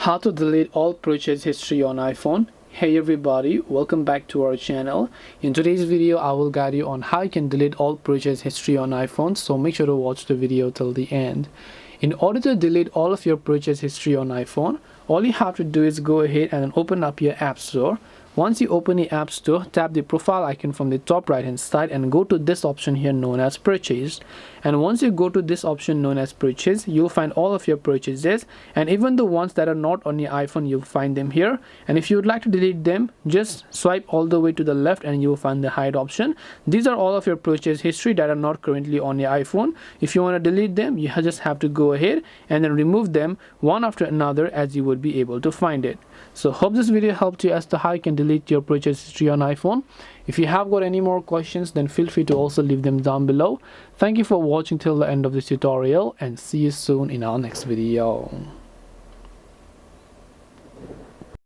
How to delete all purchase history on iPhone. Hey everybody, welcome back to our channel. In today's video I will guide you on how you can delete all purchase history on iPhone, so make sure to watch the video till the end. In order to delete all of your purchase history on iPhone, all you have to do is go ahead and open up your App Store. Once you open the App Store, tap the profile icon from the top right hand side and go to this option here known as Purchase. And once you go to this option known as Purchase, you'll find all of your purchases, and even the ones that are not on your iPhone, you'll find them here. And if you would like to delete them, just swipe all the way to the left and you'll find the hide option. These are all of your purchase history that are not currently on your iPhone. If you want to delete them, you just have to go ahead and then remove them one after another as you would be able to find it. So hope this video helped you as to how you can delete your purchase history on iPhone. If you have got any more questions, then feel free to also leave them down below. Thank you for watching till the end of this tutorial, and see you soon in our next video.